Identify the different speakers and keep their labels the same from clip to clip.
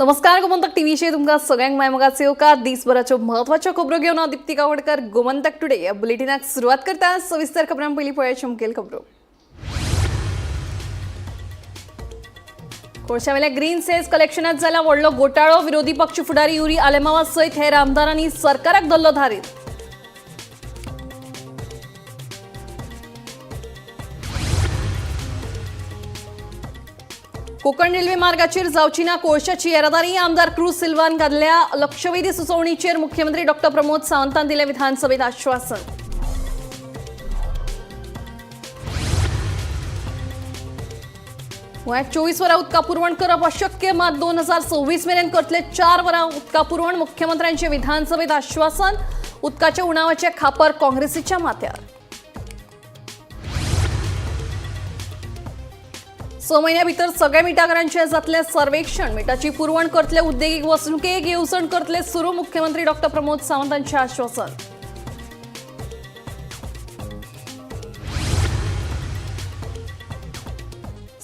Speaker 1: नमस्कार गोमंतक टीव्हीचे तुमका सगळ्यांक मायमगाचे येवकार दिसभराच्यो महत्वाच्यो खबरो घेवन हांव दीप्ती गावडकर गोमंतक टुडे या बुलेटिनाक सुरवात करता सविस्तर खबरां पयलीं पळोवया मुखेल खबरो। कोळशावेल्या ग्रीन सेल्स कलेक्शनात जाल्ल्या व्हडलो घोटाळो विरोधी पक्ष फुडारी युरी आलेमावा सयत हेर आमदारांनी सरकाराक धरलो धारीत। कोकण रेल्वे मार्गाचेर जावची ना कोळशाची येरादारी आमदार क्रूज सिल्वान घातल्या लक्षवेधी सुचोवणीचेर मुख्यमंत्री डॉ. प्रमोद सावंतान दिलें विधानसभेत आश्वासन। गोंयांत 24 वरां उदका पुरवण करप अशक्य, मात 2026 मेरेन करतले 4 वरां उदका पुरवण मुख्यमंत्र्यांचे विधानसभेत आश्वासन। उदकाच्या उणावाचे खापर काँग्रेसीच्या माथ्यार। 6 महिन्या भितर सगळ्या मिठागरांचे जातले सर्वेक्षण, मिठाची पुरवण करतले उद्देगीक वसणुकेक येवजण करतले सुरू मुख्यमंत्री डॉ. प्रमोद सावंतांचे आश्वासन।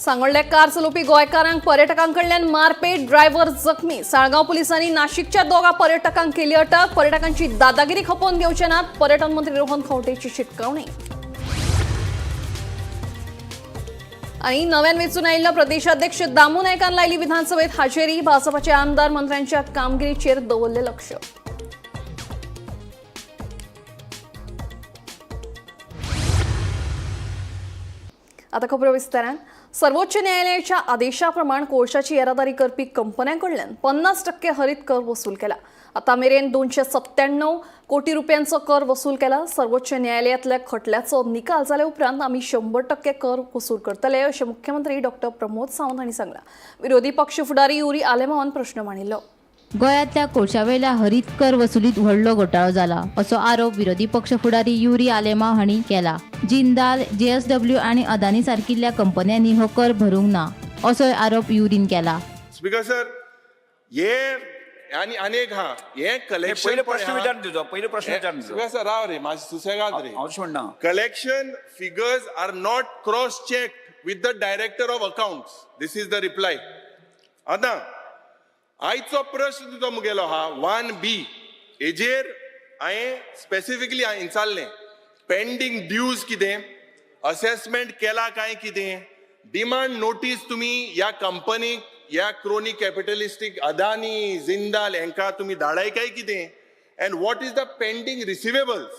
Speaker 1: सांगोळ्ळ्या कार चलोवपी गोंयकारांक पर्यटकांकडल्यान मारपेट, ड्रायव्हर जखमी। साळगांव पुलिसांनी नाशिकच्या दोगा पर्यटकांक केली अटक। पर्यटकांची दादागिरी खपोवन घेवचे नात, पर्यटन मंत्री रोहन खंवटेची शिटकावणी। आणि नव्यान वेचून आयिल्लो प्रदेशाध्यक्ष दामू नायकान लायली विधानसभेत हाजेरी। भाजपाचे आमदार मंत्र्यांच्या कामगिरीचेर दवरले लक्ष। आता खबरो विस्तारान। सर्वोच्च न्यायालयाच्या आदेशाप्रमाण कोळशाची येरादारी करपी कंपन्यांकडल्यान 50% हरित कर वसूल केला। आता मेरेन 297 कोटी रुपयांचो कर वसूल केला। सर्वोच्च न्यायालयातल्या खटल्याचो निकाल जाल्या उपरांत आम्ही 100% कर वसूल करतले अशें मुख्यमंत्री डॉ. प्रमोद सावंत हांणी सांगला। विरोधी पक्ष फुडारी युरी आलेमावान प्रश्न मांडिल्लो।
Speaker 2: गोंयांतल्या कोळशावेल्या हरीत कर वसुलीत व्हडलो घोटाळो जाला असो आरोप विरोधी पक्ष फुडारी युरी आलेमाव हांणी केला। जिंदाल, JSW आणि अदानी सारकिल्ल्या कंपन्यांनी हो कर भरूंक ना असो आरोप युरीन केला।
Speaker 3: स्पीकर सर, ये आणि अनेक हे कलेक्शन
Speaker 4: पहिले प्रश्न विचारून दिजो, पहिले प्रश्न विचारून दिजो।
Speaker 3: स्पीकर सर, राव रे, माझी सुसेगाद रे।
Speaker 4: हांव म्हणना
Speaker 3: collection figures are not cross checked with the director of accounts. This is the reply. आता आयचो प्रश्न तुजो मुगेलो 1B हेजेर हांवें स्पेसिफिकली विचारलें पेंडिंग ड्यूज कितें, असेसमेंट केला काय कितें, डिमांड नोटीस तुम्ही या कंपनीक, या क्रोनी कॅपिटलिस्टिक अदानी, जिंदाल हांकां तुम्ही धाडाय काय कितें, and what is the pending receivables.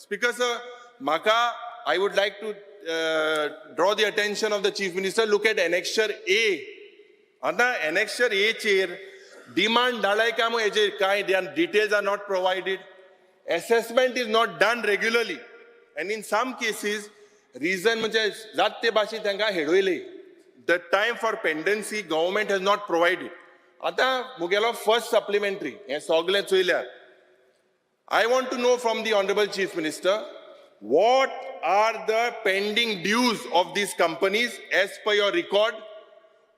Speaker 3: Speaker sir, म्हाका I would like to draw the attention of the chief minister, look at annexure A। आता एनेक्शर A चेर डिमांड धाडाय काय मग हेजेर कांय details are not provided, assessment is not done regularly, and in some cases reason म्हणजे जात ते भाशेन तांकां हेडयले। The time for pendency government has not provided. आता मुगेलो फर्स्ट सप्लिमेंटरी हे सगळे चोयल्यार I want to know from the Honorable Chief Minister, what are the pending dues of these companies as per your record?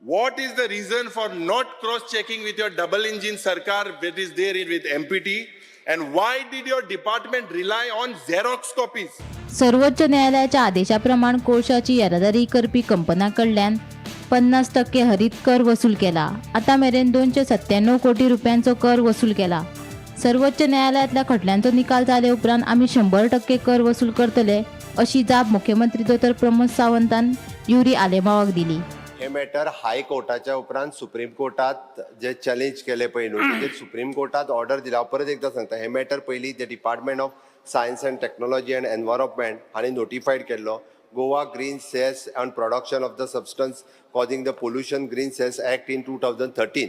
Speaker 3: What is the reason for not cross-checking with your double-engine Sarkar that is there with MPT? And why did your department rely on Xerox copies?
Speaker 2: सर्वोच्च न्यायालयाच्या आदेशाप्रमाण कोळशाची येरादारी करपी कंपन्यांकडल्यान 50% हरित कर वसूल केला। आता मेरेन 297 कोटी रुपयांचो कर वसूल केला। सर्वोच्च न्यायालयातल्या खटल्यांचो निकाल जाले उपरांत आम्ही 100% कर वसूल करतले अशी जाप मुख्यमंत्री डॉ. प्रमोद सावंतान युरी आलेमावाक दिली।
Speaker 5: हे मॅटर हाय कोर्टाच्या उपरांत सुप्रीम कोर्टात जे चॅलेंज केले पळय न्हू, तेजेर सुप्रीम कोर्टात ऑर्डर दिला। हांव परत एकदा सांगता, हे मॅटर पयलीं जे department of science and technology and environment हांणी नोटिफायड केल्लो। Goa green cess and production of the substance causing the pollution green cess act in 2013।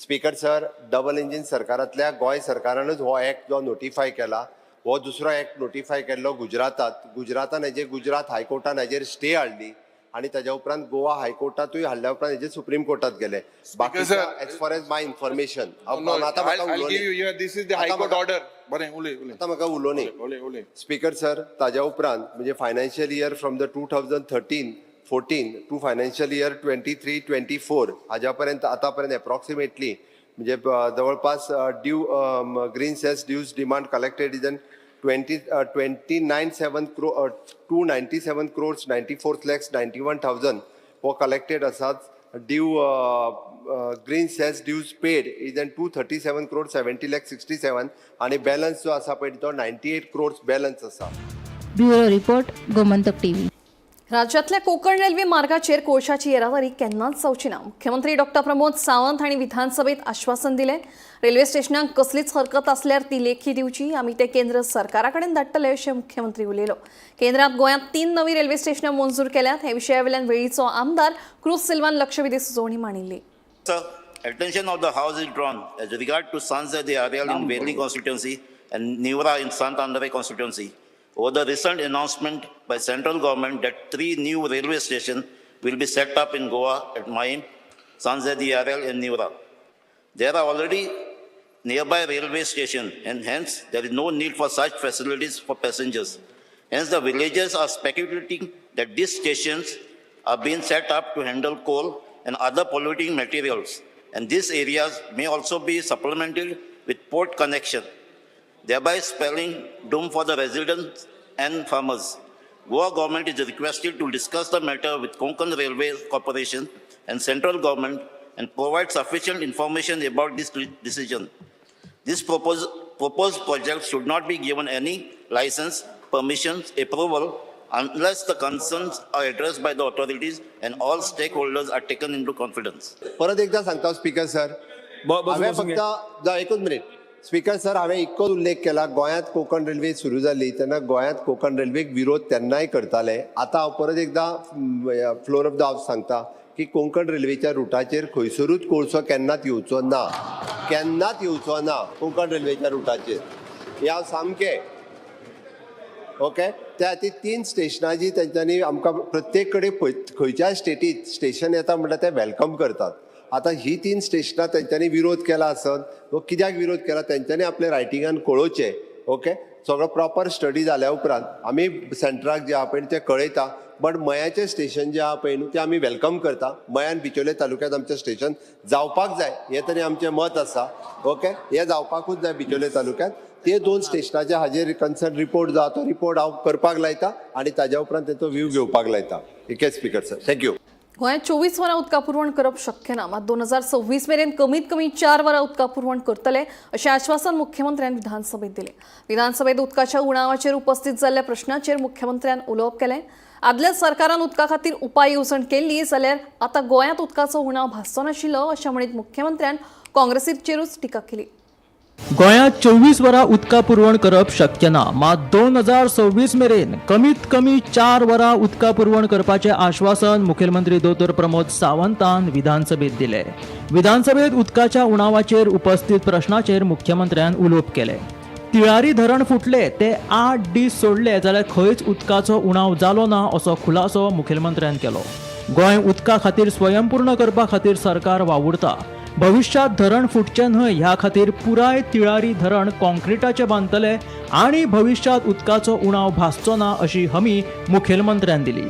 Speaker 5: Speaker sir, double engine सरकारांतल्या गोंय सरकारानूच हो ॲक्ट जो नोटिफाय केला, हो दुसरो ॲक्ट नोटिफाय केल्लो गुजरातान हेजेर गुजरात हायकोर्टान हेजेर स्टे हाडली आणि त्याच्या उपरांत गोवा हायकोर्टातूय हाडल्या उपरांत हेजे सुप्रीम कोर्टात गेले। बाकी एज फार एज माय इन्फॉर्मेशन म्हाका उलोवनी। स्पीकर सर, ताज्या उपरांत म्हणजे financial year from the 2013-14 to financial year 23-24 हाज्या पर्यंत आतां पर्यंत एप्रॉक्सिमेटली म्हणजे जवळपास due green cess dues demand collected is 297 crores 94 lakhs 91,000 हो कलेक्टेड आसात। Due green cess dues paid is an 237 crore 70 lakh 67 आणि बॅलन्स जो आसा पळय तो 98 crores बॅलन्स आसा.
Speaker 2: Bureau report Gomantak TV.
Speaker 1: राज्यातल्या कोकण रेल्वे मार्गाचेर कोळशाची येरादारी केन्नाच जावची ना. मुख्यमंत्री डॉ. प्रमोद सावंत हांणी विधानसभेत आश्वासन दिलें. रेल्वे स्टेशनाक कसलीच हरकत आसल्यार ती लेखी दिवची, आमी ते केंद्र सरकारा कडेन धाडटले अशें मुख्यमंत्री उलयलो. केंद्रांत गोंयांत 3 नवी रेल्वे स्टेशनां मंजूर केल्यात. हे विशयावेल्यान वेळीचो आमदार क्रूज सिल्वान लक्षवेधी सुचोवणी मांडिल्ली.
Speaker 6: Sir, attention of the House is drawn as regard to Sanzadi Areal in Valley constituency and Nivra in Sant Andre constituency over the recent announcement by central government that 3 new railway stations will be set up in Goa at Maim, Sanzadi Areal and Nivra. There are already nearby railway stations and hence there is no need for such facilities for passengers. Hence the villagers are speculating that these stations are being set up to handle coal and other polluting materials, and these areas may also be supplemented with port connection, thereby spelling doom for the residents and farmers. Goa government is requested to discuss the matter with Konkan Railway Corporation and central government and provide sufficient information about this decision. This proposed project should not be given any license, permissions, approval unless the concerns are addressed by the authorities and all stakeholders are taken into confidence.
Speaker 5: परत एकदा सांगता speaker sir, हांवें फक्त एकूच minute. Speaker sir, हांवें इतकोच उल्लेख केला, गोंयांत कोकण रेल्वे सुरू जाली तेन्ना गोंयांत कोकण रेल्वेक विरोध तेन्नाय करताले. आतां हांव परत एकदा फ्लोर ऑफ द हावस सांगता की कोंकण रेल्वेच्या रुटाचेर खंयसरूच कोळसो केन्नाच येवचो ना, केन्नाच येवचो ना कोंकण रेल्वेच्या रुटाचेर. हे हांव सामकें ओके. त्या खातीर 3 स्टेशनां जी तेंच्यांनी आमकां प्रत्येक कडेन खंयच्या स्टेटींत स्टेशन येता म्हणटा ते वेलकम करतात. आतां ही 3 स्टेशनां तेंच्यांनी विरोध केला आसत, वो कित्याक विरोध केला तेंच्यांनी आपल्या रायटिंगान कळोवचें. ओके, सगळो प्रॉपर स्टडी जाल्या उपरांत आमी सेंटराक जे आहा पळय ते कळयता. बट मयाचें स्टेशन जें आहा पळय न्हू तें आमी वेलकम करता. मयान बिचोले तालुक्यांत आमचें स्टेशन जावपाक जाय हें तरी आमचें मत आसा. ओके, हें जावपाकूच जाय बिचोले तालुक्यांत. ते 2 स्टेशनाचे हाजेर कन्सर्न रिपोर्ट जो तो रिपोर्ट हांव करपाक लायता आनी ताज्या उपरांत तेचो व्ह्यू घेवपाक लायता. इतकें स्पीकर सर, थँक्यू.
Speaker 1: गोंयांत 24 वरां उदका पुरवण करप शक्य ना, मात 2026 मेरेन कमीत कमी 4 वरां उदका पुरवण करतले अशें आश्वासन मुख्यमंत्र्यान विधानसभेत दिलें. विधानसभेत उदकाच्या उणावाचेर उपस्थित जाल्ल्या प्रश्नाचेर मुख्यमंत्र्यान उलोवप केलें. आदल्या सरकारान उदका खातीर उपाय येवजण केल्ली जाल्यार आतां गोंयांत उदकाचो उणाव भासचो नाशिल्लो अशें म्हणीत मुख्यमंत्र्यान काँग्रेसीचेरूच टिका केली.
Speaker 7: गोंयांत 24 वरां उदका पुरवण करप शक्य ना, मात 2026 मेरेन कमीत कमी 4 वरां उदका पुरवण करपाचें आश्वासन मुखेलमंत्री दोतोर प्रमोद सावंतान विधानसभेत दिलें. विधानसभेत उदकाच्या उणावाचेर उपस्थित प्रश्नाचेर मुख्यमंत्र्यान उलोवप केलें. तिळारी धरण फुटले ते 8 दीस सोडले जाल्यार खंयच उदकाचो उणाव जालो ना असो खुलासो मुखेलमंत्र्यान केलो. गोंय उदका खातीर स्वयंपूर्ण करपा खातीर सरकार वावुरता. भविष्यात धरण फुटचें न्हय ह्या खातीर पुराय तिळारी धरण कॉन्क्रिटाचें बांदतले आनी भविष्यात उदकाचो उणाव भासचो ना अशी हमी मुखेलमंत्र्यान दिली.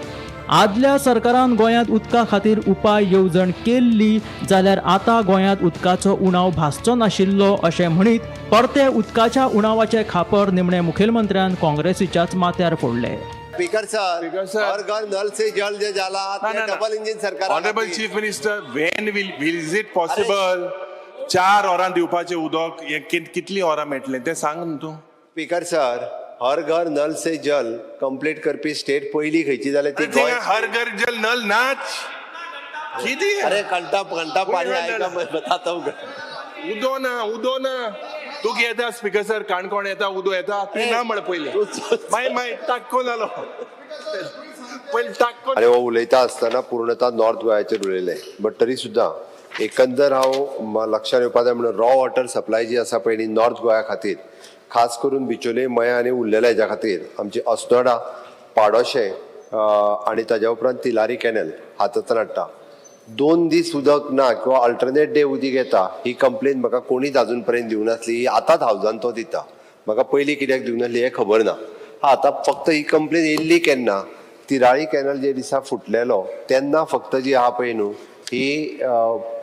Speaker 7: आदल्या सरकारान गोंयांत उदका खातीर उपाय येवजण केल्ली जाल्यार आतां गोंयांत उदकाचो उणाव भासचो नाशिल्लो अशें म्हणीत परते उदकाच्या उणावाचें खापर निमणे मुखेलमंत्र्यान काँग्रेसीच्याच माथ्यार फोडलें.
Speaker 5: स्पीकर सर, हर घर नल से जल जे जाला ते डबल इंजिन सरकार.
Speaker 3: Honourable chief minister, Wien will is it possible 4 वरां दिवपाचें उदक हें कितलीं वरां मेळटलें तें सांग न्हू तूं.
Speaker 5: स्पीकर सर, हर घर नल से जल कंप्लीट करपी स्टेट पयली खंयची जाल्यार ती गोंय.
Speaker 3: हर घर जल नल नाच कितें
Speaker 5: अरे घंटा पाणी आयका
Speaker 3: उदो ना तू येता स्पीकर सर, काणकोण येता उदो येता ती ना म्हण पयली माय टाक्को जालो पयली टाक्को.
Speaker 5: अरे हो उलयता आसतना पूर्णता नॉर्थ गोंयाचेर उलयले, बट तरी सुद्दां एकंदर हांव लक्षात येवपा जाय म्हणून रॉ वॉटर सप्लाय जी आसा पळय नॉर्थ गोंया खातीर, खास करून बिचोले, मया आनी उरलेल्या हेच्या खातीर आमची अस्नोडा, पाडोशें आनी ताज्या उपरांत तिलारी कॅनल हातांतल्यान हाडटा. 2 दीस उदक ना किंवा अल्टरनेट डे उदीक येता ही कंप्लेन म्हाका कोणीच अजून पर्यंत दिवं नासली. ही आतांच हावजान तो दिता, म्हाका पयलीं कित्याक दिवं नासली हें खबर ना. आतां फक्त ही कंप्लेन येयल्ली केन्ना, तिराळी कॅनल जे दिसा फुटलेलो तेन्ना फक्त जी आहा पळय न्हू ही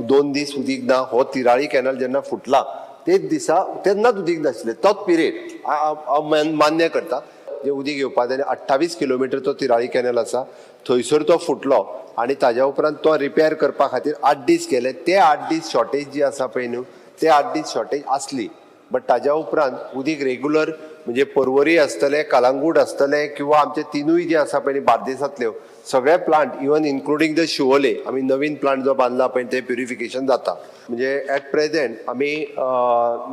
Speaker 5: 2 दीस उदीक ना. हो तिराळी कॅनल जेन्ना फुटला तेच दिसा तेन्नाच उदीक नाशिल्लें, तोच पिरियड हांव मान्य करता. जे उदीक येवपा जाय 28 किलोमीटर तो तिराळी कॅनल आसा थंयसर तो फुटलो आनी ताज्या उपरांत तो रिपेर करपा खातीर 8 दीस गेले. ते 8 दीस शॉर्टेज जी आसा पळय न्हू ते 8 दीस शॉर्टेज आसली. बट ताज्या उपरांत उदीक रेग्युलर म्हणजे पर्वरी आसतले, कलांगूट आसतले किंवा आमचे तिनूय जे आसा पळय बार्देसांतल्यो सगळे plant even including the Shivoli आमी नवीन प्लांट जो बांदला पळय ते प्युरिफिकेशन जाता. म्हणजे एट प्रेझेंट आमी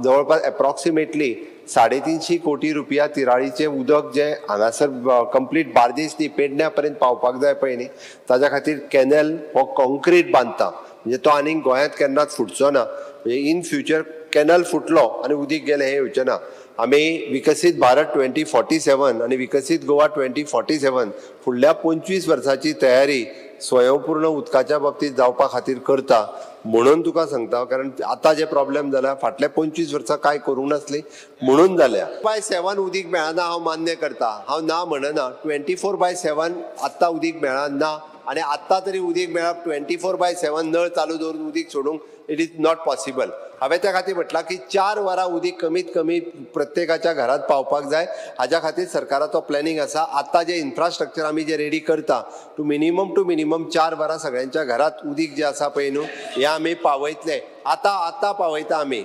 Speaker 5: जवळपास एप्रॉक्सिमेटली 350 कोटी रुपया तिराळीचे उदक जे हांगासर कंप्लीट बार्देस न्ही पेडण्या पर्यंत पावपाक जाय पळय न्ही ताज्या खातीर कॅनल हो कॉन्क्रीट बांदता. म्हणजे तो आनीक गोंयांत केन्नाच फुटचो ना. म्हणजे इन फ्युचर कॅनल फुटलो आनी उदीक गेलें हें येवचें ना. आमी विकसीत भारत 2047 आनी विकसीत गोवा 2047 फुडल्या 25 वर्सांची तयारी स्वयंपूर्ण उदकाच्या बाबतींत जावपा खातीर करता म्हणून तुका सांगता. कारण आतां जे प्रॉब्लेम जाला फाटल्या 25 वर्सां कांय करूंक नासली म्हणून जाल्या. 24/7 उदीक मेळना हांव मान्य करता, हांव ना म्हणना. 24/7 आत्तां उदीक मेळना आनी आत्तां तरी उदीक मेळप 24/7 नळ चालू दवरून उदीक सोडूंक इट इज नॉट पॉसिबल. हांवें त्या खातीर म्हटलां की 4 वरां उदीक कमीत कमी प्रत्येकाच्या घरांत पावपाक जाय. हाज्या खातीर सरकाराचो प्लॅनिंग आसा. आतां जे इन्फ्रास्ट्रक्चर आमी जे रेडी करता टू मिनिमम 4 वरां सगळ्यांच्या घरांत उदीक जे आसा पळय न्हू हें आमी पावयतले. आतां पावयता आमी.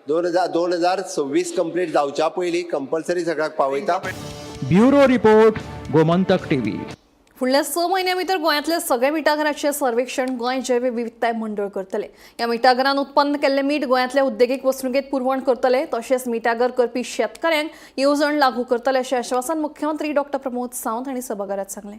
Speaker 5: 2026 कंप्लीट जावच्या पयलीं कंपल्सरी सगळ्याक पावयता.
Speaker 7: Bureau report Gomantak TV.
Speaker 1: फुडल्या 6 म्हयन्यां भितर गोंयांतले सगळे मिठागरांचें सर्वेक्षण गोंय जैव विविधताय मंडळ करतले. ह्या मिठागरान उत्पन्न केल्लें मीठ गोंयांतल्या उद्देगीक वसणुकेत पुरवण करतले. तशेंच मिठागर करपी शेतकाऱ्यांक येवजण लागू करतले अशें आश्वासन मुख्यमंत्री डॉ. प्रमोद सावंत हांणी सभाघरांत सांगलें.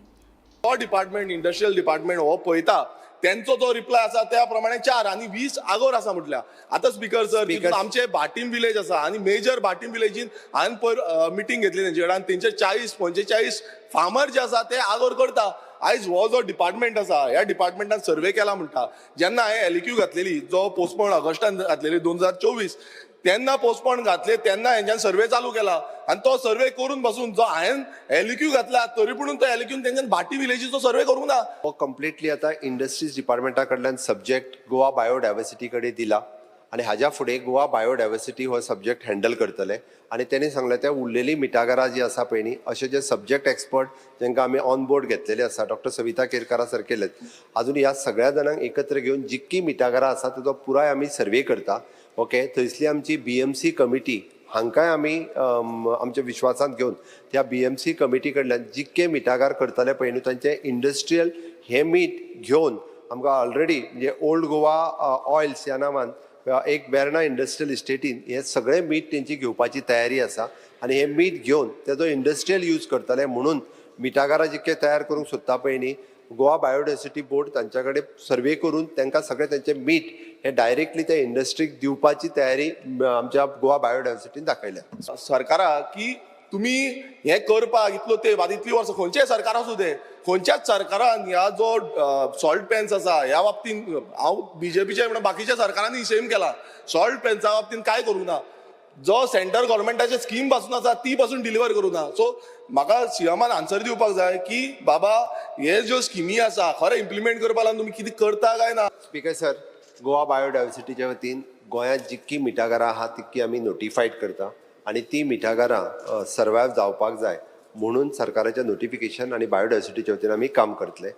Speaker 8: हो डिपार्टमेंट इंडस्ट्रियल डिपार्टमेंट हो पळयता त्यांचो जो रिप्लाय आसा त्या प्रमाणे 4 आनी 20 आगोर आसा म्हटल्या. आतां स्पीकर सर आमचे भाटीम विलेज आसा आनी मेजर भाटीम विलेजीन हांवें मिटींग घेतली तेंचे कडेन. तेंचे 40-45 फार्मर जे आसा ते आगोर करता. आयज हो जो डिपार्टमेंट आसा ह्या डिपार्टमेंटान सर्वे केला म्हणटा. जेन्ना हांवें एलिक्यू घातलेली जो पोस्टपोन ऑगस्टान घातलेली 2024 तेन्ना पोस्टपोन घातले तेन्ना हेंच्यान सर्वे चालू केला आनी तो सर्वे करून बसून जो हांवें एलिक्यू घातला तरी पूण तो एलिक्यून तेंच्यान भाटी विलेजीचो सर्वे करूंक ना.
Speaker 5: हो कंप्लिटली आतां इंडस्ट्रीज डिपार्टमेंटा कडल्यान सब्जेक्ट गोवा बायोडायवर्सिटी कडेन दिला आनी हाज्या फुडें गोवा बायोडायवर्सिटी हो सब्जेक्ट हँडल करतले. आनी तेणी सांगलें त्या उरलेली मिठागरां जी आसा पळय न्ही अशे जे सब्जेक्ट एक्सपर्ट जांकां आमी ऑन बोर्ड घेतलेले आसा डॉ. सविता केरकारा सर केलेत. अजून ह्या सगळ्या जाणांक एकत्र घेवन जितकी मिठागरां आसा ताचो पुराय आमी सर्वे करता. ओके, थंयसली आमची BMC कमिटी हांकांय आमी आमच्या विश्वासांत घेवन त्या BMC कमिटी कडल्यान जितके मिठागार करतले पळय न्हू तांचे इंडस्ट्रियल हे मीठ घेवन आमकां ऑलरेडी म्हणजे ओल्ड गोवा ऑयल्स ह्या नांवान एक वेर्ना इंडस्ट्रियल इस्टेटीन हे सगळे मीठ तेंची घेवपाची तयारी आसा आनी हे मीठ घेवन तेजो इंडस्ट्रियल यूज करतले म्हणून मिठागारां जितके तयार करूंक सोदता पळय न्ही गोवा बायोडायवर्सिटी बोर्ड तांच्या कडेन सर्वे करून तांकां सगळें तेंचें मीठ हे डायरेक्टली त्या इंडस्ट्रीक दिवपाची तयारी आमच्या गोवा बायोडायवर्सिटीन दाखयल्या.
Speaker 8: सरकाराक की तुमी हे करपाक इतलो तेंप आतां इतलीं वर्सां खंयचेय सरकार आसूं दे खंयच्याच सरकारान ह्या जो सॉल्ट पेन्स आसा ह्या बाबतींत हांव BJPचे म्हणून बाकीच्या सरकारांनी सेम केला. सॉल्ट पेन्सा बाबतींत काय करूं ना. जो सेंट्रल गव्हर्मेंटाचे स्कीम पासून आसा ती पासून डिलिव्हर करूं ना. सो म्हाका सीएमान आन्सर दिवपाक जाय की बाबा हे ज्यो स्किमी आसा खरें इम्प्लिमेंट करपा लागून तुमी कितें करता काय ना.
Speaker 5: स्पीकर सर, गोवा बायोडायवर्सिटीच्या वतीन गोंयांत जितकी मिठागरां आहा तितकी आमी नोटिफायड करता आनी ती मिठागरां सर्वायव जावपाक जाय म्हणून सरकाराच्या नोटिफिकेशन आनी बायोडायवर्सिटीच्या वतीन आमी काम करतले.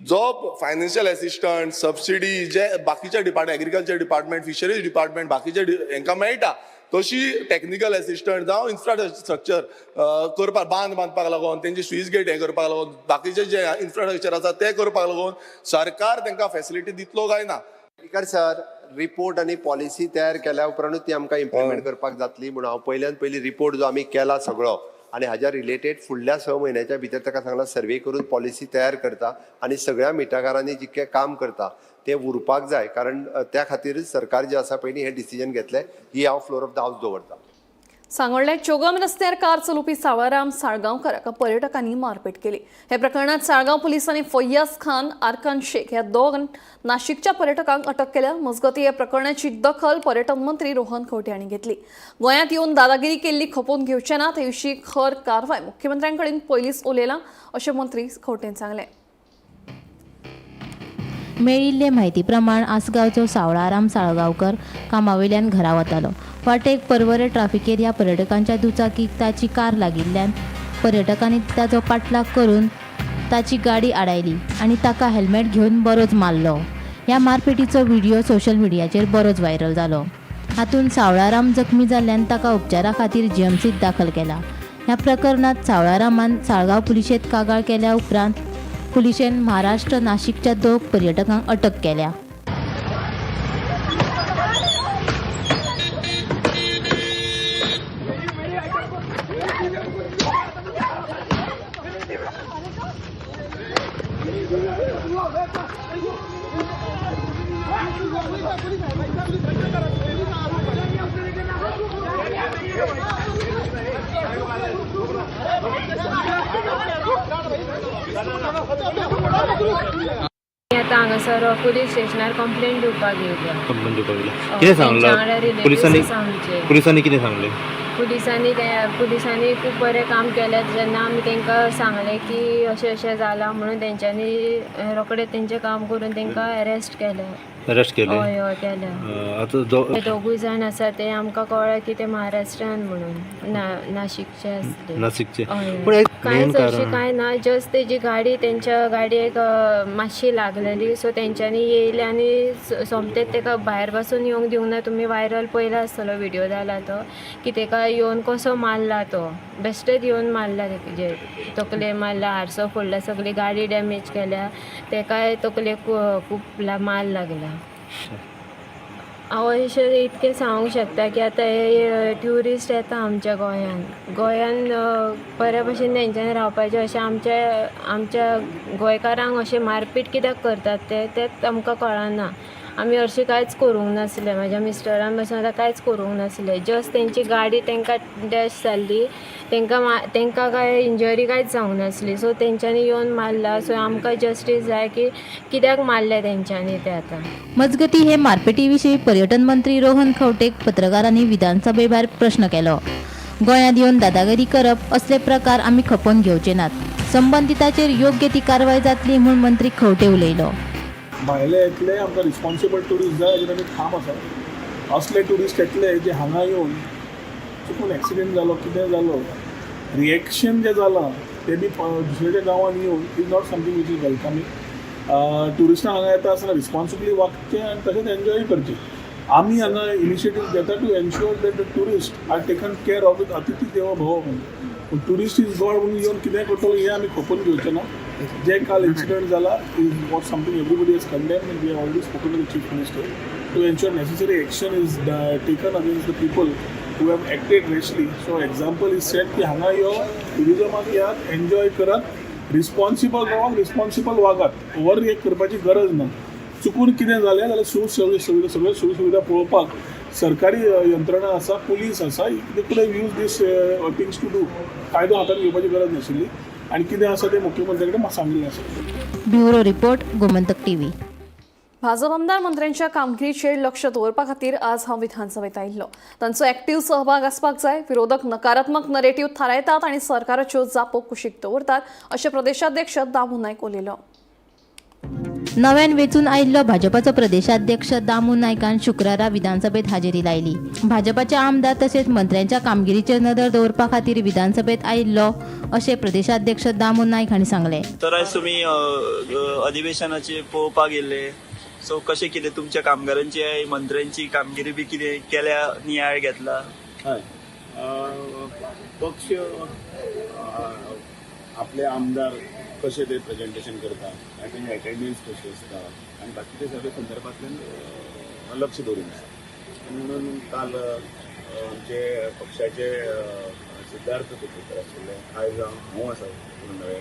Speaker 8: जो फायनान्शियल असिस्टंट सबसिडी जे बाकीचे department agriculture department fisheries department बाकीचे हांकां मेळटा तशी टॅक्निकल असिस्टंट जावं इन्फ्रास्ट्रक्चर करपाक बांदपाक लागून तेंची स्विच गेट हे करपाक लागून बाकीचे जे इन्फ्रास्ट्रक्चर आसा ते करपाक लागून सरकार तांकां फॅसिलिटी दितलो काय ना.
Speaker 5: स्पीकर सर, रिपोर्ट आनी पॉलिसी तयार केल्या उपरांतूच ती आमकां इम्प्लिमेंट करपाक जातली म्हणून हांव पयल्यान पयली रिपोर्ट जो आमी केला सगळो आनी हाज्या रिलेटेड फुडल्या 6 म्हयन्याच्या भितर ताका सांगला सर्वे करून पॉलिसी तयार करता आनी सगळ्या मिठागारांनी जितकें काम करता ते उरपाक जाय. कारण त्या खातीरच सरकार जे आसा पळय न्ही हे डिसिजन घेतले ही हांव फ्लोर ऑफ द हावस दवरता.
Speaker 1: सांगोळ्ळे चोगम रस्त्यार कार चलोवपी सावळाराम साळगांवकाराक पर्यटकांनी मारपेट केली. हे प्रकरणात साळगांव पुलिसांनी फय्याज खान आरकान शेख ह्या 2 नाशिकच्या पर्यटकांक अटक केल्या. मजगती हे प्रकरणाची दखल पर्यटन मंत्री रोहन खंवटे हांणी घेतली. गोंयांत येवन दादागिरी केल्ली खपोवन घेवचे ना ते विशीं खर कारवाय मुख्यमंत्र्यांकडेन पयलींच उलयला अशें मंत्री खंवटेन सांगलें.
Speaker 2: मेळिल्ले म्हायती प्रमाण आसगांवचो सावळाराम साळगांवकर कामावयल्यान घरा वतालो. वाटेक पर्वरे ट्राफिकेर ह्या पर्यटकांच्या दुचाकीक ताची कार लागिल्ल्यान पर्यटकांनी ताचो पाठलाग करून ताची गाडी आडायली आणि ताका हेल्मेट घेवन बरोच मारलो. ह्या मारपेटीचो व्हिडिओ सोशल मिडियाचेर बरोच व्हायरल जालो. हातूंत सावळाराम जखमी जाल्ल्यान ताका उपचारा खातीर जीएमसीत दाखल केला. ह्या प्रकरणात सावळारामान साळगांव पुलिशेंत कागाळ केल्या उपरांत पुलिशेन महाराष्ट्र नाशिकच्या 2 पर्यटकांक अटक केल्या.
Speaker 9: आता हांगासर पुलीस स्टेशनार कंप्लेंट दिवपाक येयल्या.
Speaker 10: कंप्लेंट दिवपाक गेला. कितें सांगलां पुलिसांनी कितें सांगलें?
Speaker 9: पुलिसांनी खूब बरें काम केलें. जेन्ना आमी तांकां सांगलें की अशें जालां म्हणून तेंच्यांनी रोखडें तेंचें काम करून तांकां अरेस्ट केलें. हय हय केलें. ते 2 जाण आसा ते आमकां कळ्ळें की ते महाराष्ट्रान म्हणून नाशिकचे आसले. कांयच अशें कांय ना. जस्ट तेजी गाडी तेंच्या गाडयेक मातशी लागलेली सो तेंच्यांनी येयले आनी सोमतेच ताका भायर बसून येवंक दिवंक ना. तुमी व्हायरल पयला आसतलो व्हिडिओ जाला तो की ताका येवन कसो मारला तो. बेश्टेच येवन मारला तेजे तकले मारला, हारसो फोडला, सगळी गाडी डॅमेज केल्या. ताकाय तकलेक खूब मार लागला. हांव अशें इतकें सांगूंक शकता की आतां हे ट्युरिस्ट येता आमच्या गोंयान बऱ्या भशेन तेंच्यांनी रावपाचें. अशें आमच्या गोंयकारांक अशें मारपीट कित्याक करतात तेच आमकां कळना. आमी हरशीं कांयच करूंक नासलें. म्हाज्या मिस्टरान पासून आतां कांयच करूंक नासलें. जस्ट तेंची गाडी तांकां डॅश जाल्ली. तांकां काय इंजरी कांयच जावंक नासली. सो तेंच्यांनी येवन मारला. सो आमकां जस्टीस जाय की कित्याक मारलें तेंच्यांनी तें आतां.
Speaker 2: मजगतीं हे मारपेटी विशीं पर्यटन मंत्री रोहन खंवटेक पत्रकारांनी विधानसभे भायर प्रश्न केलो. गोंयांत येवन दादागिरी करप असले प्रकार आमी खपोवन घेवचे नात. संबंधिताचेर योग्य ती कारवाय जातली म्हूण मंत्री खंवटे उलयलो.
Speaker 11: भायले येतले आमकां रिस्पॉन्सिबल ट्युरिस्ट जाय हाजेर आमी ठाम आसा. असले ट्युरिस्ट येतले जे हांगा येवन चुकून एक्सिडेंट जालो कितें जालो रिएक्शन जें जालां तें बी दुसऱ्या गांवांन येवन is not something which is welcoming. ट्युरिस्टां हांगा येता आसतना रिस्पॉन्सिबली वागचें आनी तशेंच एन्जॉय करचें. आमी हांगा इनिशिएटीव घेता to ensure that the tourist are taken care of with अतिथी देवो भव म्हणून. पूण ट्युरिस्ट इज गॉड म्हणून येवन कितें करतलो हें आमी खपोवन घेवचें ना. जे काल इन्सिडंट जाला is what something everybody is condemned and we have already spoken to the chief minister to ensure necessary action is taken against the people who have acted rashly. So example is set की हांगा यो टुरिजमाक यात enjoy करात, responsible रावात, responsible वागात. Over react करपाची गरज ना. चुकून कितें जालें जाल्यार सगळ्यो सुविधा पळोवपाक सरकारी यंत्रणा आसा, पुलीस आसा. They could have use these things to do. कायदो हातांत घेवपाची गरज नाशिल्ली आनी कितें आसा तें मुख्यमंत्री कडेन सांगिल्लें आसा.
Speaker 2: Bureau report Gomantak TV.
Speaker 1: Bhajap आमदार मंत्र्यांच्या कामगिरीचेर लक्ष दवरपा खातीर आज हांव विधानसभेत आयिल्लो. तांचो एक्टीव सहभाग आसपाक जाय. विरोधक नकारात्मक नरेटिव्ह थारायतात आनी सरकाराच्यो जापो कुशीक दवरतात अशें प्रदेशाध्यक्ष दामू नायक उलयलो.
Speaker 2: नव्यान वेंचून आयिल्लो भाजपाचो प्रदेशाध्यक्ष दामू नायकान शुक्रारा विधानसभेत हाजेरी लायली. भाजपाचे आमदार तशेंच मंत्र्यांच्या कामगिरीचेर नदर दवरपा खातीर विधानसभेत आयिल्लो अशें प्रदेशाध्यक्ष दामू नायक हांणी सांगलें.
Speaker 12: तर आयज तुमी अधिवेशनाचे पळोवपाक गेल्ले. सो कशें कितें तुमच्या कामगारांची मंत्र्यांची कामगिरी बी कितें केल्या नियाळ घेतला?
Speaker 11: हय, पक्ष आपले आमदार कशें ते प्रेजेंटेशन करता, तांची एटेंडन्स कशी आसता आनी बाकीच्या सगळ्या संदर्भांतल्यान लक्ष दवरून आसा. म्हणून काल आमचे पक्षाचे सिद्धार्थ कुलकर्णी आशिल्ले. आयज हांव आसा नवे.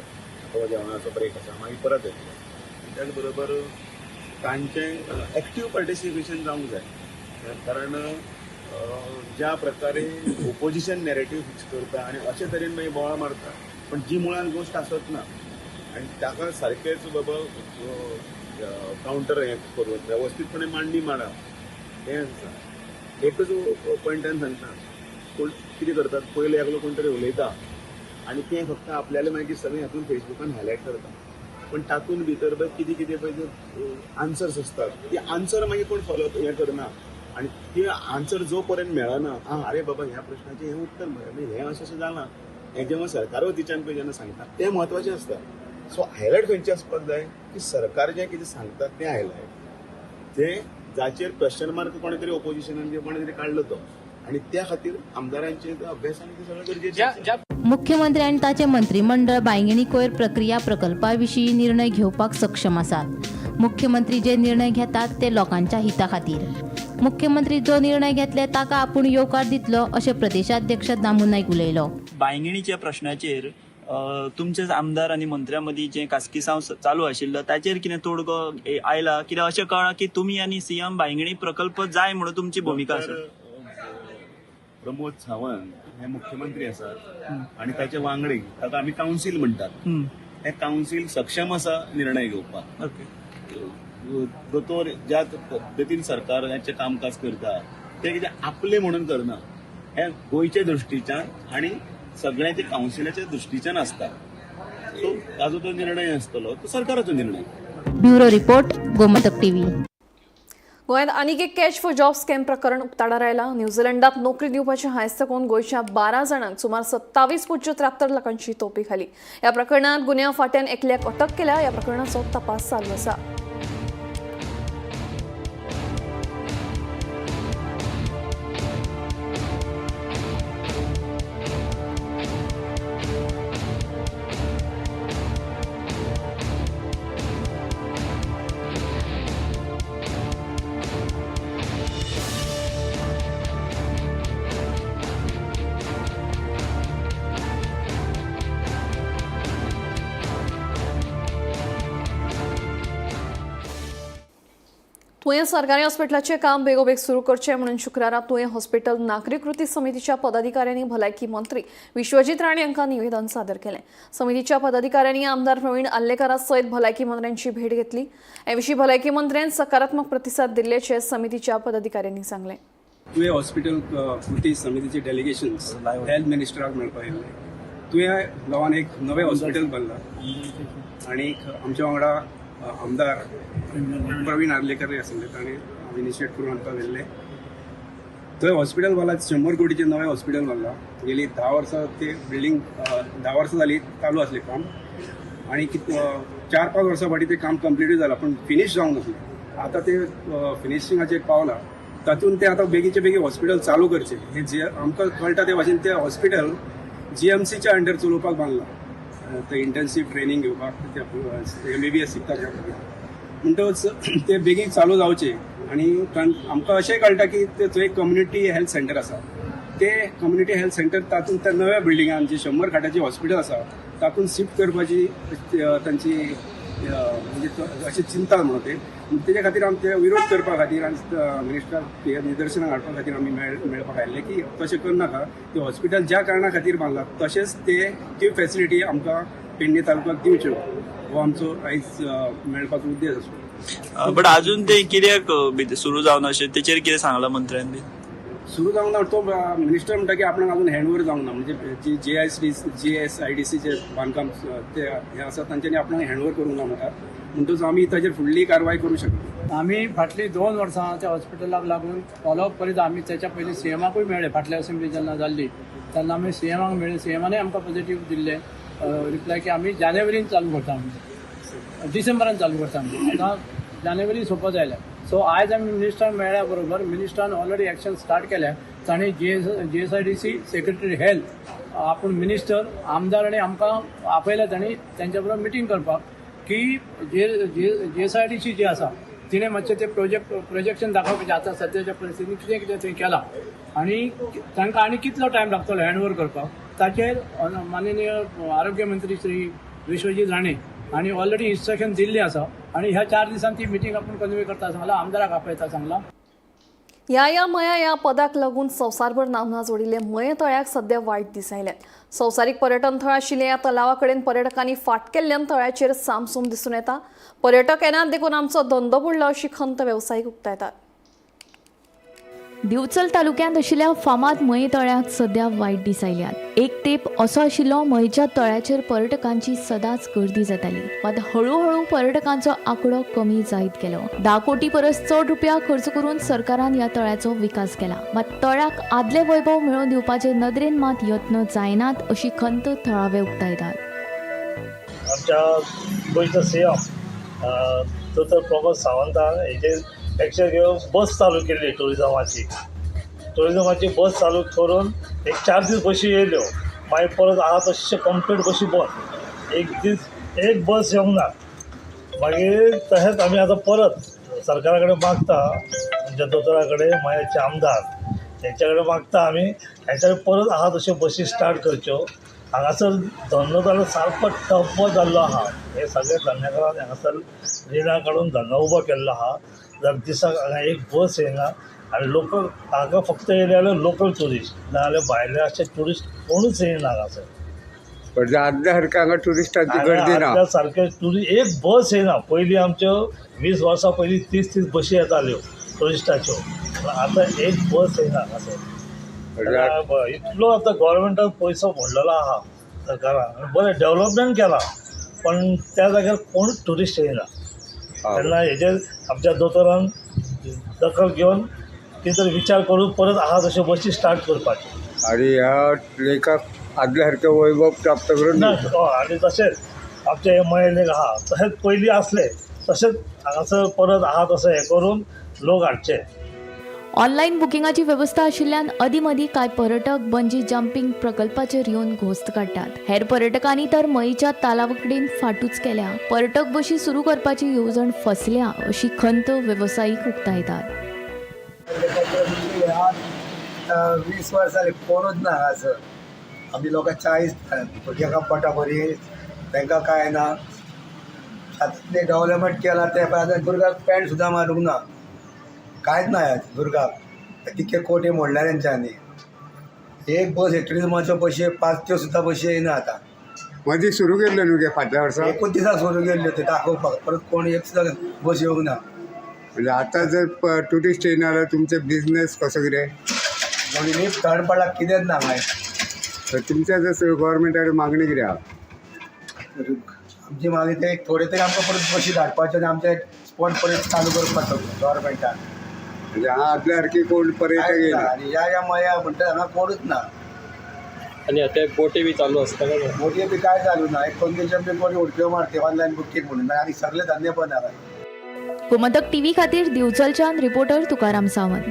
Speaker 11: तो जेवणाचो ब्रेक आसा, मागीर परत येतलो. त्याच बरोबर तांचें एक्टीव पार्टिसिपेशन जावंक जाय. कारण ज्या प्रकारे ओपोजिशन नॅरेटिव्ह फिक्स करता आनी अशे तरेन मागीर बोवाळ मारता, पण जी मुळान गोश्ट आसत ना आनी ताका सारकेंच बाबा कावंटर हें करून वेवस्थीतपणे मांडणी मारप हें आसा. एकच पॉयंटान सांगता, कोण कितें करतात, पयले एकलो कोण तरी उलयता आनी तें फक्त आपल्याले मागीर सगळें हातून फेसबुकान हायलायट करता. पण तातूंत भितर कितें कितें पळय जे आन्सर्स आसतात ती आन्सर मागीर कोण फॉलो हें करना आनी ती आन्सर जो पर्यंत मेळना, अरे बाबा ह्या प्रश्नाचें हें उत्तर मेळ्ळें, हें अशें जालां, हें जेव्हा सरकार वतीच्यान पळय जेन्ना सांगता तें म्हत्वाचें आसता. सो हायलायट खंयचें आसपाक जाय की सरकार जें कितें सांगता तें हायलायट, तें जाचेर क्वेश्चन मार्क कोणे तरी ओपोजिशनान जे कोणे तरी काडलो तो, आनी त्या खातीर आमदारांचे अभ्यासाने ते सगळें गरजेचें आसा.
Speaker 2: मुख्यमंत्री आणि ताचे मंत्रिमंडळ बांयगणी कोयर प्रक्रिया प्रकल्पाविशीं निर्णय घेवपाक सक्षम आसात. मुख्यमंत्री जे निर्णय घेतात ते लोकांच्या हिता खातीर. मुख्यमंत्री जो निर्णय घेतले ताका आपूण येवकार दितलो अशें प्रदेशाध्यक्ष दामू नायक उलयलो.
Speaker 12: बांयगणीच्या प्रश्नाचेर तुमचे आमदार आनी मंत्र्यां मदीं जें कास्किसांव चालू आशिल्लो ताचेर कितें तोडगो आयला? कित्याक अशें कळ्ळां की तुमी आनी सीएम बांयगणी प्रकल्प जाय म्हणून तुमची भुमिका आसा.
Speaker 11: प्रमोद सावंत हे मुख्यमंत्री आसात आनी ताचे वांगडी ताका आमी कावन्सील म्हणटात. हे कावन्सील सक्षम आसा निर्णय घेवपाक. दोतोर ज्या पद्दतीन सरकाराचें कामकाज करता ते कितें आपले म्हणून करना, हे गोंयचे दृश्टीच्यान आनी सगळ्यांचे कावन्सिलाच्या दृश्टीच्यान आसता. सो ताजो तो निर्णय आसतलो तो सरकाराचो निर्णय.
Speaker 2: Bureau report, Gomantak TV.
Speaker 1: गोंयांत आनीक एक कॅच फॉर जॉब स्कॅम प्रकरण उक्ताडार आयला. न्यूझीलंडात नोकरी दिवपाचे हायस्त करून गोंयच्या 12 जाणांक सुमार 27.73 लाखांची तोपी खाली. ह्या प्रकरणात गुन्यांव फाट्यान एकल्याक अटक केल्या. ह्या प्रकरणाचो तपास चालू आसा. तुवें सरकारी हॉस्पिटलाचें काम बेगोबेग सुरू करचें म्हणून शुक्रारा तुवें हॉस्पिटल नागरी कृती समितीच्या पदाधिकाऱ्यांनी भलायकी मंत्री विश्वजीत राणे हांकां निवेदन सादर केलें. समितीच्या पदाधिकाऱ्यांनी आमदार प्रवीण आल्लेकारा सयत भलायकी मंत्र्यांची भेट घेतली. हे विशीं भलायकी मंत्र्यान सकारात्मक प्रतिसाद दिल्ल्याचें समितीच्या पदाधिकाऱ्यांनी सांगलें.
Speaker 11: तुवें हॉस्पिटल कृती समितीचे डेलिगेशन्स हेल्थ मिनिस्टराक मेळपाक येयल्ले. तुवें गांवान एक नवें हॉस्पिटल बांदलां आनी आमच्या वांगडा आमदार प्रवीण आर्लेकर आशिल्ले, ताणें इनिशिएट करून आमकां व्हेल्ले. थंय हॉस्पिटल बांदलां, 100 कोटीचें नवें हॉस्पिटल बांदलां. गेली 10 वर्सां ते बिल्डींग 10 वर्सां जालीं चालू आसलें काम आनी 4-5 वर्सां फाटीं तें काम कंप्लीटूय जालां पण फिनीश जावंक नासलें. आतां ते फिनिशिंगाचेर पावलां. तातूंत ते आतां बेगीचे बेगीन हॉस्पिटल चालू करचें हें जे आमकां कळटा ते भाशेन ते हॉस्पिटल GMCच्या अंडर चलोवपाक बांदलां. ते इंटेन्सीव ट्रेनिंग घेवपाक MBBS शिकता त्या खातीर म्हणटच ते बेगीन चालू जावचे. आनी आमकां अशेंय कळटा की थंय कम्युनिटी हेल्थ सेंटर आसा. ते कम्युनिटी हेल्थ सेंटर तातूंत त्या नव्या बिल्डिंगान जी 100 खाटाची हॉस्पिटल आसा तातूंत शिफ्ट करपाची तांची म्हणजे अशी चिंता म्हणून तेजे खातीर आमी ते विरोध करपा खातीर आनी मिनिस्टराक निदर्शनाक हाडपा खातीर आमी मेळपाक आयिल्ले की तशें करनाका. ते हॉस्पिटल ज्या कारणां खातीर बांदलां तशेंच त्यो फॅसिलिटी आमकां पेडणे तालुक्याक दिवच्यो हो आमचो आयज मेळपाचो उद्देश आसलो.
Speaker 12: बट अजून ते कित्याक सुरू जावना अशें तेचेर कितें सांगलां मंत्र्यान बी?
Speaker 11: सुरू जावंक ना तो मिनिस्टर म्हणटा की आपण अजून हँडओव्हर जावंक ना. म्हणजे GSIDC बांदकाम ते हे आसा तांच्यांनी आपण हँडओव्हर करूंक ना म्हणटा. म्हणटच आमी ताचेर फुडली कारवाय करूं शकता.
Speaker 13: आमी फाटली 2 वर्सां त्या हॉस्पिटलाक लागून फॉलोअप करीत. आमी त्याच्या पयलीं CMाकूय मेळ्ळे. फाटल्या असेंब्ली जेन्ना जाल्ली तेन्ना आमी CMाक मेळ्ळे. CMानूय आमकां पॉझिटिव्ह दिल्ले रिप्लाय की आमी जानेवारीन चालू करता, डिसेंबरान चालू करता. आतां जानेवारी सोंपत आयल्या. सो आयज आमी मिनिस्टराक मेळ्ळ्या बरोबर मिनिस्टरान ऑलरेडी एक्शन स्टार्ट केल्या. तांणी GSIDC सेक्रेटरी हेल्थ आपूण मिनिस्टर आमदार आनी आमकां आपयल्या तांणी त्यांच्या बरोबर मिटींग करपाक की GSIDC जी आसा तिणें मातशें ते प्रोजेक्शन दाखोवपाचें आतां सद्याच्या परिस्थितीन कितें कितें थंय केलां आनी तांकां आनी कितलो टायम लागतलो हँडओव्हर करपाक. ताचेर माननीय आरोग्य मंत्री श्री विश्वजीत राणे हांणी ऑलरेडी इन्स्ट्रक्शन दिल्लीं आसा आनी ह्या 4 दिसांनी ती मिटींग आपूण कन्वे करता सांगलां. आमदाराक आपयता सांगलां.
Speaker 1: या मया या पदाक लागून संवसारभर नामना जोडिल्ले मये तळ्याक सध्या वायट दीस आयल्यात. संवसारीक पर्यटन थळ आशिल्ल्या ह्या तलावा कडेन पर्यटकांनी फाट केल्ल्यान तळ्याचेर सामसूम दिसून येता. पर्यटक येनात देखून आमचो धंदो बुडलो अशी खंत वेवसायीक उक्तायतात.
Speaker 2: दिवचल तालुक्यांत आशिल्ल्या फामाद मये तळ्याक सध्या वायट दीस आयल्यात. एक तेंप असो आशिल्लो मयेच्या तळ्याचेर पर्यटकांची सदांच गर्दी जाताली. मात हळूहळू पर्यटकांचो आंकडो कमी जायत गेलो. 10 कोटी परस चड रुपया खर्च करून सरकारान ह्या तळ्याचो विकास केला. मात तळ्याक आदले वैभव मेळोवन दिवपाचे नदरेन मात यत्न जायनात अशी खंत थळावे उक्तायतात.
Speaker 13: आमच्या गोंयचो सीएम दोतोर प्रमोद सावंतान हेजेर एक्शन घेवन बस चालू केल्ली टुरिजमाची बस चालू करून एक 4 दीस बशी येयल्यो. मागीर परत आहा तशें कंप्लीट बशी बंद. एक बस येवंक ना. मागीर तशेंच आमी आतां परत सरकारा कडेन मागता, आमच्या दोतोरा कडेन मागीरचे आमदार तेंच्या कडेन मागता आमी हेंच्या परत आहा तश्यो बशी स्टार्ट करच्यो. हांगासर धंदो जालो सारको ठप्प जाल्लो आहा. हे सगळे धंदेकारान हांगासर रिणां काडून धंदो उबो केल्लो आहा. जर दिसाक हांगा एक बस येना आनी लोकल हांगा फक्त येयले जाल्यार लोकल ट्युरिस्ट, नाजाल्यार भायले अशे ट्युरिस्ट कोणूच येयना हांगासर.
Speaker 11: पण आदल्या सारखं हांगा टुरिस्टांची गर्दी ना.
Speaker 13: सारके एक बस येना. पयलीं आमच्यो 20 वर्सां पयलीं 30 बशी येताल्यो ट्युरिस्टाच्यो. आतां एक बस येना हांगासर. इतलो आतां गोवोरमेंटान पयसो मोडलेलो आहा सरकारान. बरें डेवलपमेंट केलां पण त्या जाग्यार कोणूच ट्युरिस्ट येयना. तेन्ना हेजेर आमच्या दोतोरान दखल घेवन कितें तरी विचार करून परत आहा तश्यो बसी स्टार्ट करपाच्यो.
Speaker 11: आणि ह्या लेखाक आदल्या सारकें वैभव प्राप्त करून
Speaker 13: ना आनी तशेंच आमचे हे मयेलेक आहा तशेंच पयलीं आसले तशेंच हांगासर परत आहा तसो हे करून लोक हाडचे.
Speaker 2: ऑनलायन बुकिंगाची व्यवस्था आशिल्ल्यान अदीं कांय पर्यटक बंजी जंपिंग प्रकल्पाचेर येवन घोस्त काडटात. हेर पर्यटकांनी तर मयेच्या तालावकडेन फाटूच केल्या. पर्यटक बशी सुरू करपाची येवजण फसल्या अशी खंत वेवसायीक उक्तायतात.
Speaker 13: 20 वर्सां जालीं कोणूच ना हांगासर. आमी लोकां 40 भुरग्यांक पडटा बरी, तांकां कांय ना. आतां ते डेवलपमेंट केला ते आतां भुरग्याक पॅन्ट सुद्दां मारूंक ना. कांयच ना भुरग्याक. कितके कोटी मोडल्या तेंच्यांनी. एक बस ट्युरिजमाच्यो बशी 5 सुद्दां बशी येयना आतां.
Speaker 11: मदीं सुरू केल्ल्यो न्हू गे फाटल्या वर्सा.
Speaker 13: 21 दिसाक सुरू केल्ल्यो ते दाखोवपाक. परत कोण एक सुद्दां बस येवंक ना.
Speaker 11: म्हणजे आतां जर टुरिस्ट येयना जाल्यार तुमचे बिझनेस कसो कितें
Speaker 13: म्हणून थंड पडला कितेंच ना मागीर.
Speaker 11: तर तुमच्या जर गव्हर्मेंटा कडेन मागणी कितें आहा?
Speaker 13: आमची मागणी ते थोडे तरी आमकां परत बशी धाडपाच्यो आनी आमचे स्पॉट परत चालू करपाचो गव्हर्मेंटान.
Speaker 11: म्हणजे हांगा आदल्या सारकी कोण पर्यटक येयना.
Speaker 13: आनी ह्या मया म्हणटा हांगा कोणूच ना.
Speaker 12: आणि आता बोटी बी चालू असता का?
Speaker 13: मोठी बी काय चालू ना. एक कंडिशन बी कोणी उडक्यो मारते ऑनलायन बुकींग म्हणून आनी सगळे धंदे बंद आला.
Speaker 2: गोमंतक टीव्ही खातीर दिवचलच्यान reporter Tukaram Sawant.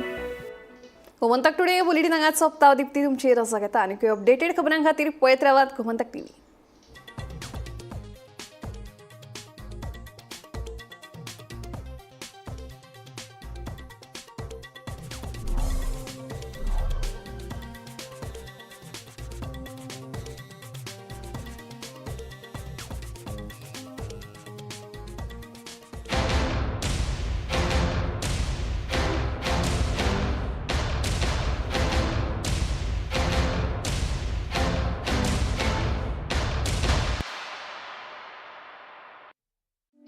Speaker 1: Gomantak today bulletin हांगाच सोंपता. दिप्ती तुमची रजा घेता आनी अपडेटेड खबरां खातीर पळयत रावात गोमंतक टीव्ही.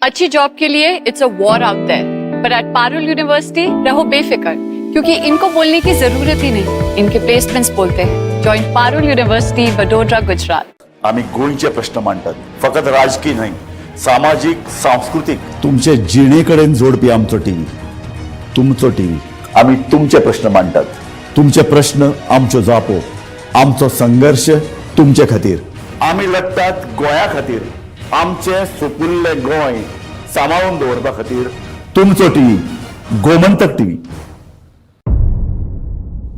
Speaker 9: अच्छी जॉब के लिए it's a war out there, but at Parul university रहो बेफिक्र, क्योंकि इनको बोलने की जरूरत ही नहीं, इनके प्लेसमेंट्स बोलते हैं. Join Parul university Vadodara Gujarat.
Speaker 4: आम्ही गोंयचे प्रश्न मांडतात, फकत राजकीय नाही, सामाजिक सांस्कृतिक.
Speaker 10: तुमचे जिणेकडेन जोडपी आमचो टीव्ही, तुमचो टीव्ही.
Speaker 4: आम्ही तुमचे प्रश्न मांडतात.
Speaker 10: तुमचे प्रश्न आमच्यो जापो, आमचो संघर्ष तुमचे खातीर.
Speaker 4: आम्ही लढतात गोंया खातीर. आमचे सोपुल्ले गोंय सांबाळून दवरपा खातीर.
Speaker 10: तुमचो टीव्ही, गोमंतक टीव्ही.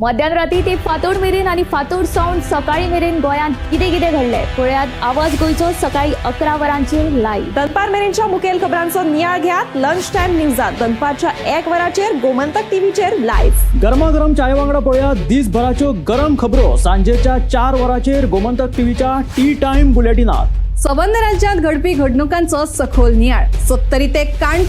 Speaker 2: मध्यराती ते फातोड मेरेन आणि फातोड सावन सकाळी मेरेन गोंयांत कितें घडलें पळयात आवाज गोंयचो सकाळी 11 वरांचेर लायव्ह.
Speaker 1: दनपार मेरेनच्या मुखेल खबरांचो नियाळ घेयात लंच टायम न्यूजात दनपारच्या 1 वराचेर गोमंतक टीव्हीचेर लायव्ह.
Speaker 7: गरमागरम चाय वांगडा पळयात दिसभराच्यो गरम खबरो सांजेच्या 4 वरांचेर गोमंतक टीव्हीच्या टी टाइम बुलेटिनात.
Speaker 1: संबंध राज्यांत घडपी घडणुकांचो सखोल नियाळ. 70 ते काणकोण